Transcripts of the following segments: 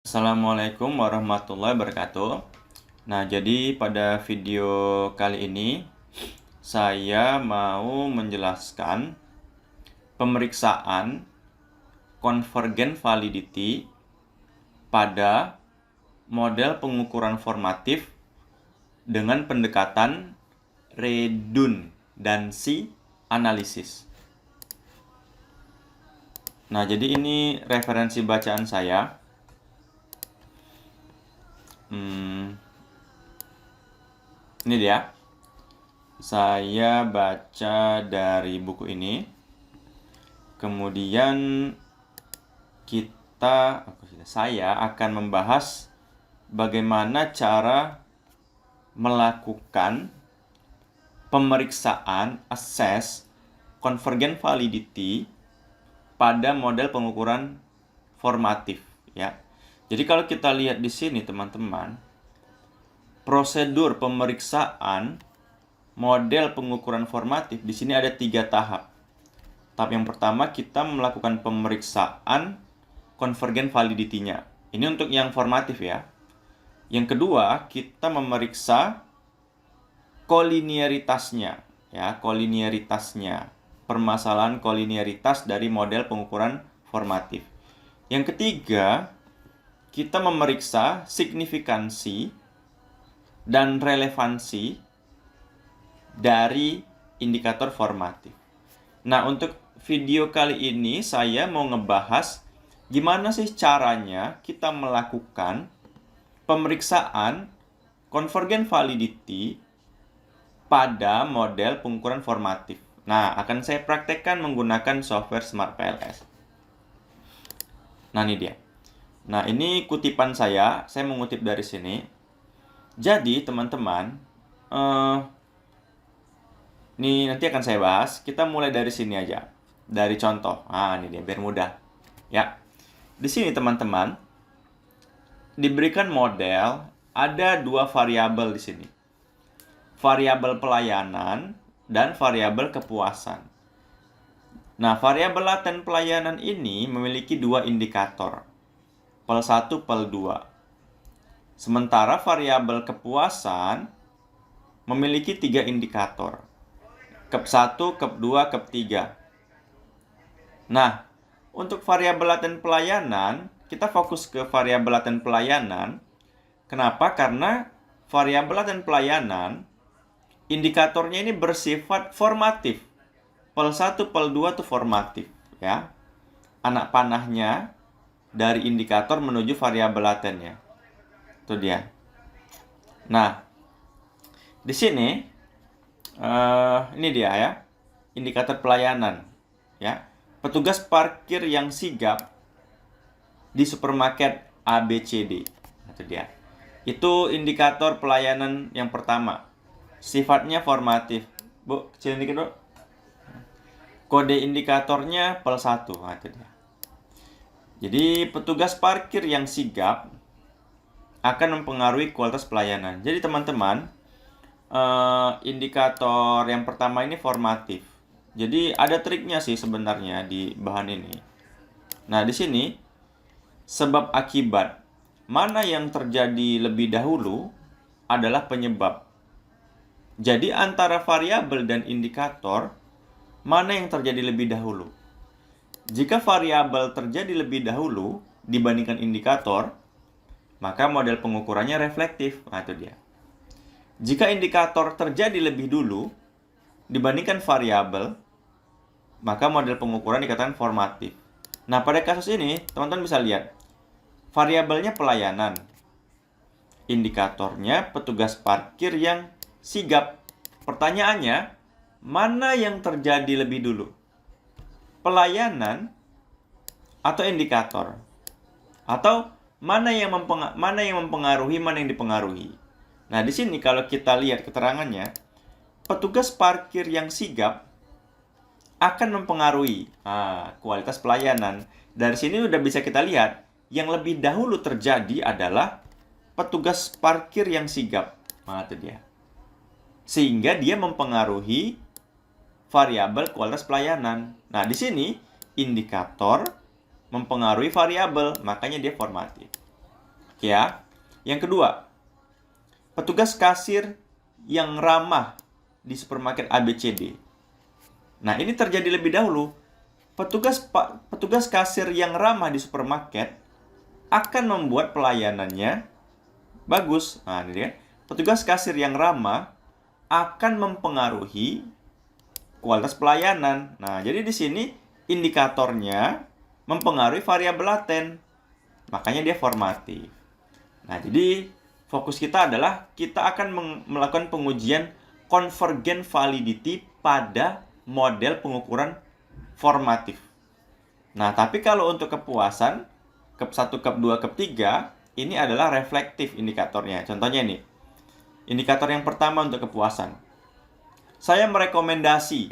Assalamualaikum warahmatullahi wabarakatuh. Nah, jadi pada video kali ini saya mau menjelaskan pemeriksaan convergent validity pada model pengukuran formatif dengan pendekatan redundancy analisis. Nah, jadi ini referensi bacaan saya. Ini dia. Saya baca dari buku ini. Kemudian saya akan membahas bagaimana cara melakukan pemeriksaan assess convergent validity pada model pengukuran formatif, ya. Jadi kalau kita lihat di sini, teman-teman, prosedur pemeriksaan model pengukuran formatif di sini ada 3 tahap. Tahap yang pertama, kita melakukan pemeriksaan convergent validity-nya. Ini untuk yang formatif, ya. Yang kedua, kita memeriksa kolinearitasnya, ya, permasalahan kolinearitas dari model pengukuran formatif. Yang ketiga, kita memeriksa signifikansi dan relevansi dari indikator formatif. Nah, untuk video kali ini saya mau ngebahas gimana sih caranya kita melakukan pemeriksaan convergent validity pada model pengukuran formatif. Nah, akan saya praktekkan menggunakan software SmartPLS. Nah, ini dia. Nah, ini kutipan saya mengutip dari sini. Jadi, teman-teman, ini nanti akan saya bahas. Kita mulai dari sini aja. Dari contoh. Nah, ini dia, biar mudah. Ya. Di sini, teman-teman, diberikan model, ada 2 variabel di sini. Variabel pelayanan dan variabel kepuasan. Nah, variabel laten pelayanan ini memiliki 2 indikator. PEL 1, PEL 2. Sementara variabel kepuasan memiliki 3 indikator. KEP 1, KEP 2, KEP 3. Nah, untuk variabel laten pelayanan, kita fokus ke variabel laten pelayanan. Kenapa? Karena variabel laten pelayanan, indikatornya ini bersifat formatif. PEL 1, PEL 2 itu formatif, ya. Anak panahnya dari indikator menuju variabel latennya. Itu dia. Nah, di sini ini dia, ya. Indikator pelayanan, ya. Petugas parkir yang sigap di supermarket ABCD. Itu dia. Itu indikator pelayanan yang pertama. Sifatnya formatif. Bu, kecilin dikit, Bu. Kode indikatornya PEL 1. Nah, itu dia. Jadi, petugas parkir yang sigap akan mempengaruhi kualitas pelayanan. Jadi, teman-teman, indikator yang pertama ini formatif. Jadi, ada triknya sih sebenarnya di bahan ini. Nah, di sini, sebab akibat. Mana yang terjadi lebih dahulu adalah penyebab. Jadi, antara variabel dan indikator, mana yang terjadi lebih dahulu? Jika variabel terjadi lebih dahulu dibandingkan indikator, maka model pengukurannya reflektif. Nah, itu dia. Jika indikator terjadi lebih dulu dibandingkan variabel, maka model pengukuran dikatakan formatif. Nah, pada kasus ini, teman-teman bisa lihat. Variabelnya pelayanan. Indikatornya petugas parkir yang sigap. Pertanyaannya, mana yang terjadi lebih dulu? Pelayanan atau indikator? Atau mana yang mempengaruhi, mana yang dipengaruhi? Nah, di sini kalau kita lihat keterangannya, petugas parkir yang sigap akan mempengaruhi kualitas pelayanan. Dari sini udah bisa kita lihat, yang lebih dahulu terjadi adalah petugas parkir yang sigap. Nah, itu dia. Sehingga dia mempengaruhi variabel kualitas pelayanan. Nah, di sini indikator mempengaruhi variabel, makanya dia formatif. Ya. Yang kedua, petugas kasir yang ramah di supermarket ABCD. Nah, ini terjadi lebih dahulu. Petugas kasir yang ramah di supermarket akan membuat pelayanannya bagus. Nah, ini dia. Petugas kasir yang ramah akan mempengaruhi kualitas pelayanan. Nah, jadi di sini indikatornya mempengaruhi variabel laten. Makanya dia formatif. Nah, jadi fokus kita adalah kita akan melakukan pengujian convergent validity pada model pengukuran formatif. Nah, tapi kalau untuk kepuasan, KEP 1, KEP 2, KEP 3, ini adalah reflektif indikatornya. Contohnya nih, indikator yang pertama untuk kepuasan. Saya merekomendasi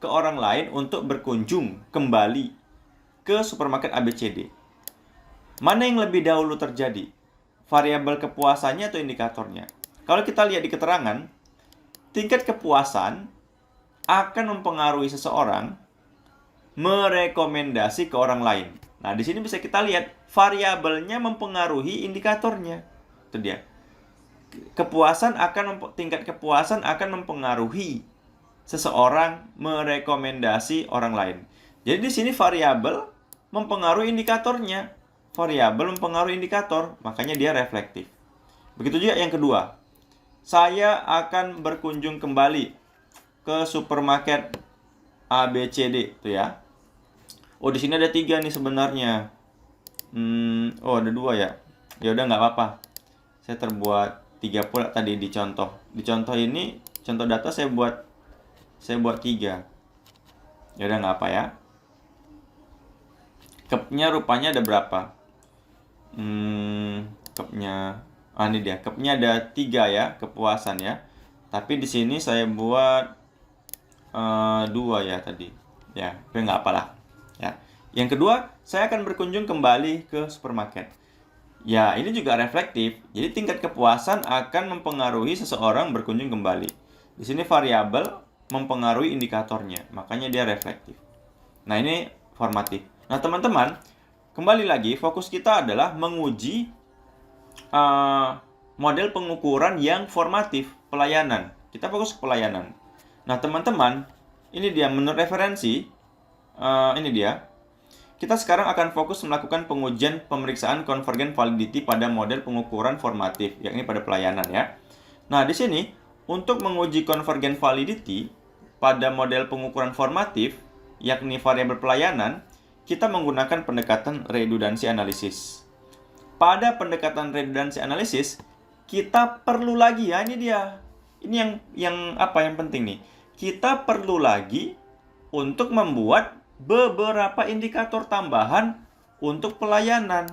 ke orang lain untuk berkunjung kembali ke supermarket ABCD. Mana yang lebih dahulu terjadi? Variabel kepuasannya atau indikatornya? Kalau kita lihat di keterangan, tingkat kepuasan akan mempengaruhi seseorang merekomendasi ke orang lain. Nah, di sini bisa kita lihat variabelnya mempengaruhi indikatornya. Itu dia. Tingkat kepuasan akan mempengaruhi seseorang merekomendasi orang lain. Jadi di sini variabel mempengaruhi indikatornya. Variabel mempengaruhi indikator, makanya dia reflektif. Begitu juga yang kedua. Saya akan berkunjung kembali ke supermarket ABCD, tuh ya. Oh, di sini ada 3 nih sebenarnya. Oh, ada 2 ya. Ya udah nggak apa-apa. Saya terbuat 3 pula tadi di contoh. Di contoh ini, contoh data saya buat 3. Ya udah nggak apa ya. Kepnya rupanya ada berapa? Kepnya, ini dia. Kepnya ada 3 ya, kepuasan ya. Tapi di sini saya buat 2 ya tadi. Ya, tapi nggak apalah. Ya. Yang kedua, saya akan berkunjung kembali ke supermarket. Ya, ini juga reflektif. Jadi tingkat kepuasan akan mempengaruhi seseorang berkunjung kembali. Di sini variabel mempengaruhi indikatornya, makanya dia reflektif. Nah, ini formatif. Nah, teman-teman, kembali lagi, fokus kita adalah menguji model pengukuran yang formatif, pelayanan. Kita fokus ke pelayanan. Nah, teman-teman, ini dia menurut referensi, ini dia. Kita sekarang akan fokus melakukan pengujian pemeriksaan convergent validity pada model pengukuran formatif, yakni pada pelayanan ya. Nah, di sini, untuk menguji convergent validity pada model pengukuran formatif, yakni variabel pelayanan, kita menggunakan pendekatan redundancy analysis. Pada pendekatan redundancy analysis, kita perlu lagi ya, ini dia. Ini yang penting nih. Kita perlu lagi untuk membuat beberapa indikator tambahan untuk pelayanan.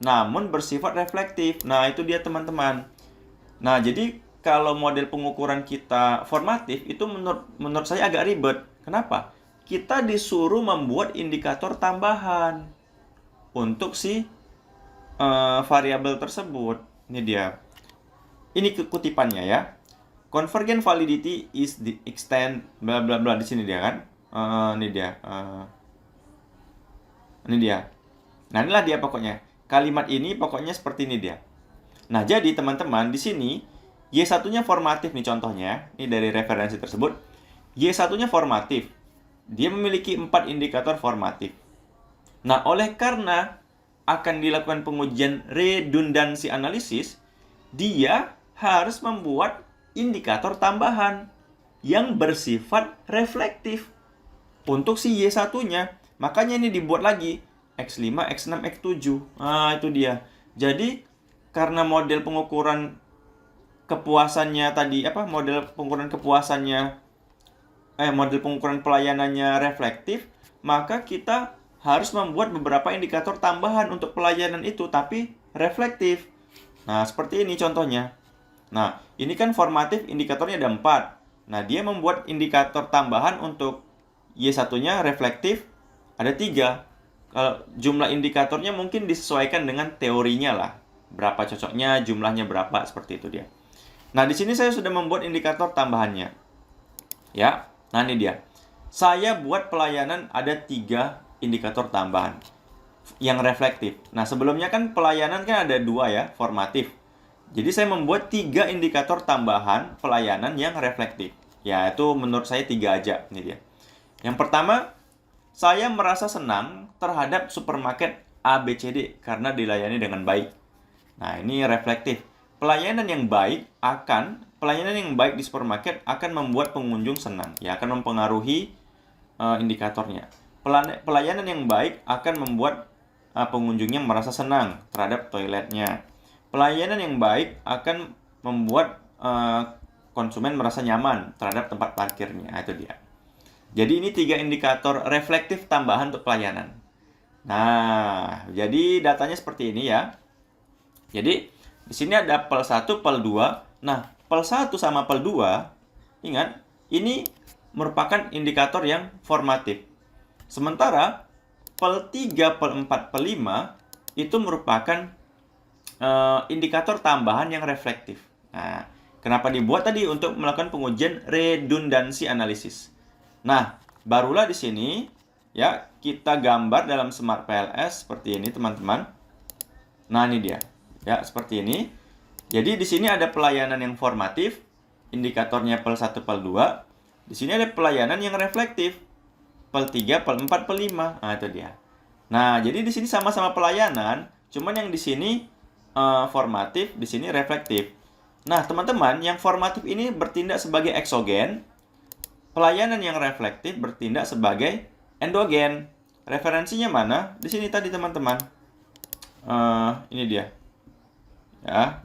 Namun bersifat reflektif. Nah, itu dia teman-teman. Nah, jadi kalau model pengukuran kita formatif itu menurut saya agak ribet. Kenapa? Kita disuruh membuat indikator tambahan untuk si variabel tersebut. Ini dia. Ini kutipannya ya. Convergent validity is the extent bla bla bla, di sini dia kan. Ini dia. Ini dia. Nah, inilah dia pokoknya. Kalimat ini pokoknya seperti ini dia. Nah, jadi teman-teman di sini Y1-nya formatif nih contohnya. Ini dari referensi tersebut. Y1-nya formatif. Dia memiliki 4 indikator formatif. Nah, oleh karena akan dilakukan pengujian redundancy analysis, dia harus membuat indikator tambahan yang bersifat reflektif untuk si Y1-nya. Makanya ini dibuat lagi X5, X6, X7. Nah, itu dia. Jadi, karena model pengukuran kepuasannya tadi, model pengukuran kepuasannya model pengukuran pelayanannya reflektif, maka kita harus membuat beberapa indikator tambahan untuk pelayanan itu, tapi reflektif. Nah, seperti ini contohnya. Nah, ini kan formatif, indikatornya ada 4. Nah, dia membuat indikator tambahan untuk Y1-nya reflektif, ada 3. Kalau jumlah indikatornya mungkin disesuaikan dengan teorinya lah. Berapa cocoknya, jumlahnya berapa, seperti itu dia. Nah, di sini saya sudah membuat indikator tambahannya. Ya. Nah, ini dia. Saya buat pelayanan ada 3 indikator tambahan. yang reflektif. Nah, sebelumnya kan pelayanan kan ada dua ya, formatif. Jadi saya membuat 3 indikator tambahan pelayanan yang reflektif. Ya, itu menurut saya 3 aja. Ini dia. Yang pertama, saya merasa senang terhadap supermarket ABCD karena dilayani dengan baik. Nah, ini reflektif. Pelayanan yang baik di supermarket akan membuat pengunjung senang. Ya, akan mempengaruhi indikatornya. Pelayanan yang baik akan membuat pengunjungnya merasa senang terhadap toiletnya. Pelayanan yang baik akan membuat konsumen merasa nyaman terhadap tempat parkirnya. Nah, itu dia. Jadi ini 3 indikator reflektif tambahan untuk pelayanan. Nah, jadi datanya seperti ini ya. Jadi di sini ada PEL 1, PEL 2. Nah, PEL 1 sama PEL 2, ingat, ini merupakan indikator yang formatif. Sementara PEL 3, PEL 4, PEL 5 itu merupakan indikator tambahan yang reflektif. Nah, kenapa dibuat tadi? Untuk melakukan pengujian redundansi analisis. Nah, barulah di sini ya kita gambar dalam Smart PLS seperti ini, teman-teman. Nah, ini dia. Ya, seperti ini. Jadi di sini ada pelayanan yang formatif, indikatornya PEL 1, PEL 2. Di sini ada pelayanan yang reflektif, PEL 3, PEL 4, PEL 5. Nah, itu dia. Nah, jadi di sini sama-sama pelayanan, cuman yang di sini formatif, di sini reflektif. Nah, teman-teman, yang formatif ini bertindak sebagai eksogen, pelayanan yang reflektif bertindak sebagai endogen. Referensinya mana? Di sini tadi, teman-teman. Ini dia. Ya.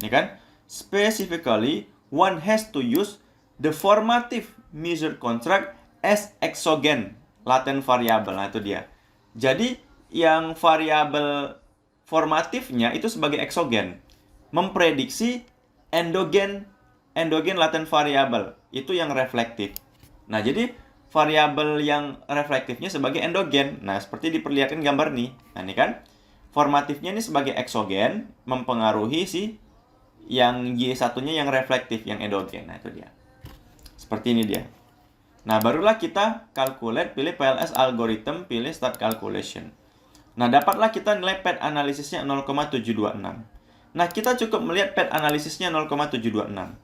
Ini kan. Specifically, one has to use the formative measure contract as exogen latent variable. Nah, itu dia. Jadi, yang variabel formatifnya itu sebagai eksogen. Memprediksi endogen latent variable. Itu yang reflektif. Nah, jadi variabel yang reflektifnya sebagai endogen. Nah, seperti diperlihatkan gambar nih. Nah, ini kan. Formatifnya ini sebagai eksogen, mempengaruhi si yang Y1-nya yang reflektif, yang endogen. Nah, itu dia. Seperti ini dia. Nah, barulah kita calculate, pilih PLS algorithm, pilih start calculation. Nah, dapatlah kita nilai PET analisisnya 0,726. Nah, kita cukup melihat PET analisisnya 0,726.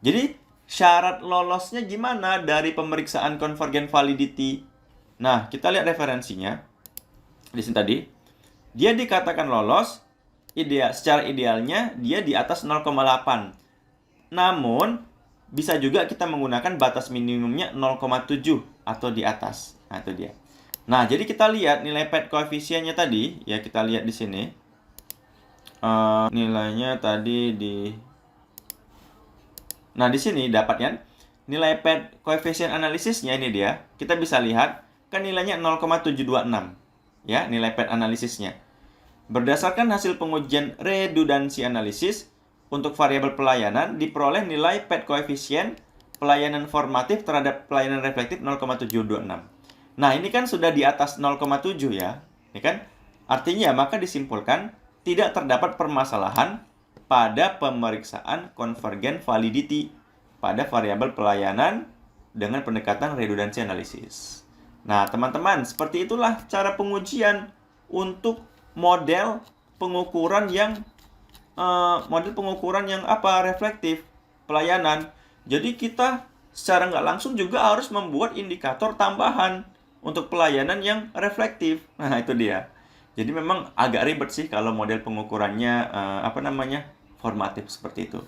Jadi, syarat lolosnya gimana dari pemeriksaan convergent validity? Nah, kita lihat referensinya. Di sini tadi. Dia dikatakan lolos, secara idealnya dia di atas 0,8. Namun, bisa juga kita menggunakan batas minimumnya 0,7 atau di atas. Nah, itu dia. Nah, jadi kita lihat nilai PET koefisiennya tadi, ya kita lihat di sini. Nilainya tadi di... Nah, di sini dapat kan? Nilai PET koefisien analisisnya ini dia. Kita bisa lihat, kan nilainya 0,726. Ya, nilai PET analisisnya. Berdasarkan hasil pengujian redundansi analisis, untuk variabel pelayanan diperoleh nilai PET koefisien pelayanan formatif terhadap pelayanan reflektif 0,726. Nah, ini kan sudah di atas 0,7 ya. Ini kan artinya maka disimpulkan tidak terdapat permasalahan pada pemeriksaan convergent validity pada variabel pelayanan dengan pendekatan redundansi analisis. Nah, teman-teman, seperti itulah cara pengujian untuk model pengukuran yang reflektif pelayanan. Jadi kita secara nggak langsung juga harus membuat indikator tambahan untuk pelayanan yang reflektif. Nah, itu dia. Jadi memang agak ribet sih kalau model pengukurannya formatif seperti itu.